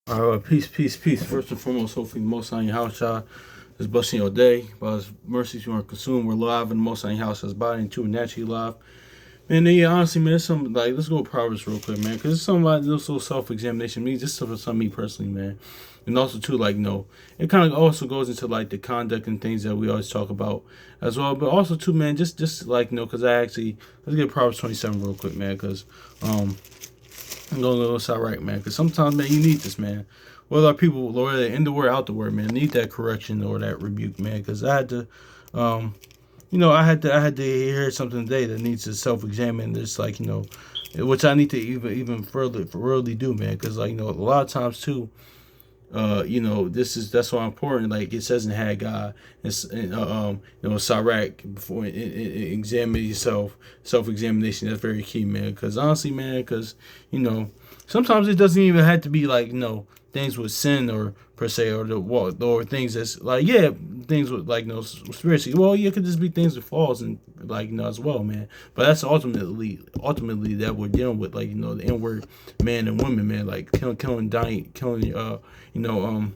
Peace, peace, peace. First and foremost, hopefully, the Most High in your house, y'all, is blessing your day. By His mercies, you are consumed. We're live in the Most High in your house, as body and true, naturally live. Man, yeah, honestly, man, it's some like let's go with Proverbs real quick, man, because it's some like this little self-examination. Me, just for some me personally, man, and also too, like, no, it kind of also goes into like the conduct and things that we always talk about as well. But also too, man, just like because I actually let's get Proverbs 27 real quick, man, because I'm going to go side right, man. Because sometimes, man, you need this, man. Whether our people, Lord, in the word, out the word, man, need that correction or that rebuke, man. Because I had to, um, I had to hear something today that needs to self-examine this, like, which I need to even further really do, man. Because like, a lot of times too, that's why important. Like it says in Haggai, it's Sirach before examine yourself, self-examination. That's very key, man. Because honestly, man, because sometimes it doesn't even have to be like things with sin or per se or the or things that's like things with like spiritually. Well, yeah, it could just be things with flaws and like as well, man. But that's ultimately that we're dealing with like the inward man and woman, man. Like killing, dying, killing you know,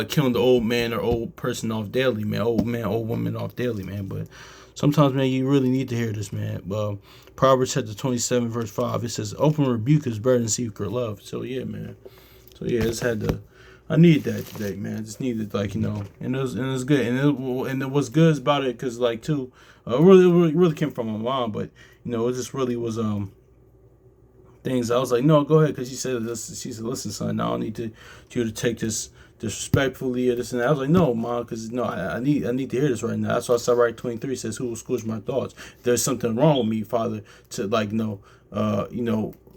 killing the old man or old person off daily, man. Old man, old woman off daily, man. But sometimes, man, you really need to hear this, man. Proverbs chapter 27, verse 5, it says, open rebuke is better than secret love. So, yeah, man. So, yeah, I need that today, man. I just needed, like, and it was good. And it was good about it because, like, too, really came from my mom, but, it just really was, things. I was like, no, go ahead, because she said this. She said, listen, son, I don't need you to take this disrespectfully or this and that. I was like, no, mom, because no, I need to hear this right now. That's why Psalm 23 says, who will squelch my thoughts? If there's something wrong with me, Father, to like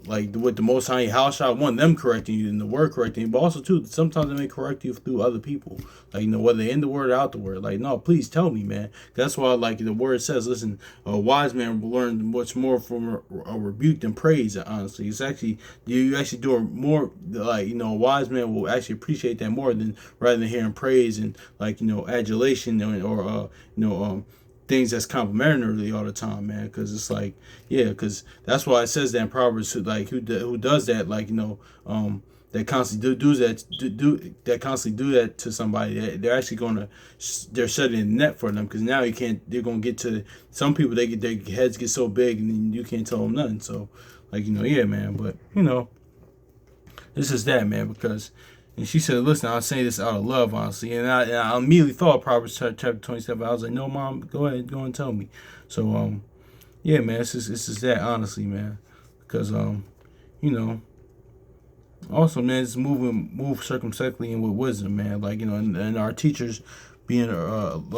like with the Most High house, I want them correcting you and the word correcting you, but also too sometimes they may correct you through other people, like whether in the word or out the word. Like no, please tell me, man. That's why like the word says, listen, a wise man will learn much more from a rebuke than praise. Honestly, it's actually you actually do more like a wise man will actually appreciate that more than rather than hearing praise and like adulation or things that's complimentary all the time, man. Because it's like, yeah, because that's why it says that in Proverbs, like who does that, like that constantly do that that constantly do that to somebody. They're actually they're setting a net for them because now you can't. They're gonna get to some people. They get their heads get so big and then you can't tell them nothing. So like yeah, man. But this is that, man, because and she said, listen, I'll say this out of love, honestly. And I immediately thought Proverbs chapter 27. I was like, no, mom, go ahead, go and tell me. So, yeah, man, it's just that, honestly, man. Because, you know, also, man, it's move circumspectly and with wisdom, man. Like, and our teachers being,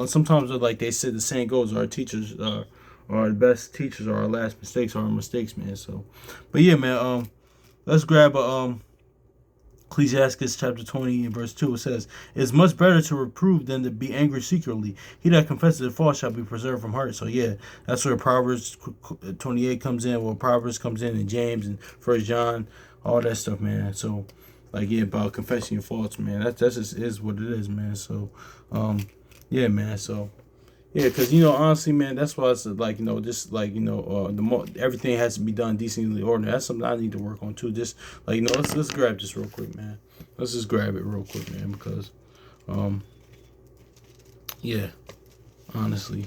sometimes, like they said, the saying goes, our teachers are the best teachers, or our last mistakes are our mistakes, man. So, but yeah, man, let's grab Ecclesiastes chapter 20 and verse 2, it says, it is much better to reprove than to be angry secretly. He that confesses a fault shall be preserved from hurt. So, yeah, that's where Proverbs 28 comes in, where Proverbs comes in, and James and First John, all that stuff, man. So, like, yeah, about confessing your faults, man. That's just is what it is, man. So, yeah, man. So, yeah, because honestly, man, that's why it's like just like everything has to be done decently ordered. That's something I need to work on too. Just like let's grab this real quick, man. Let's just grab it real quick, man, because um, yeah, honestly,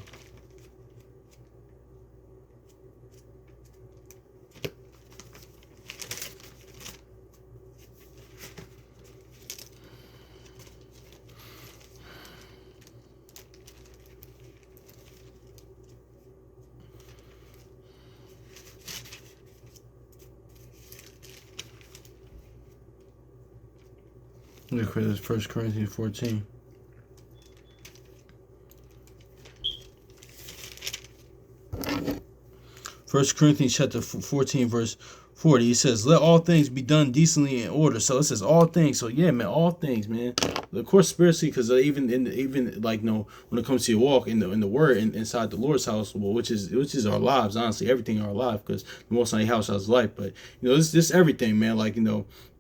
look at this First Corinthians 14. First Corinthians chapter 14, verse 40. He says, let all things be done decently in order. So it says all things. So yeah, man, all things, man. Of course, spiritually, because even like when it comes to your walk in the word inside the Lord's house, well, which is our lives, honestly, everything in our life, because the Most High house has life. But this everything, man. Like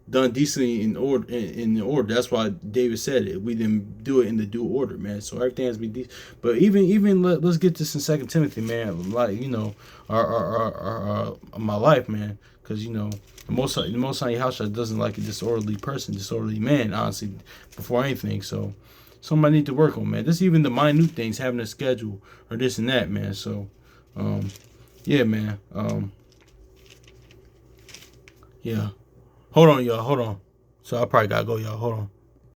done decently in order. In the order. That's why David said it. We didn't do it in the due order, man. So everything has to be decent. But let's get this in Second Timothy, man. Like my life, man. Because the Most High Yahshua doesn't like a disorderly person, disorderly man. Honestly, before anything, so. Somebody need to work on, man. This even the minute things, having a schedule or this and that, man. So, yeah, man. Yeah. Hold on, y'all. Hold on. So I probably gotta go, y'all. Hold on.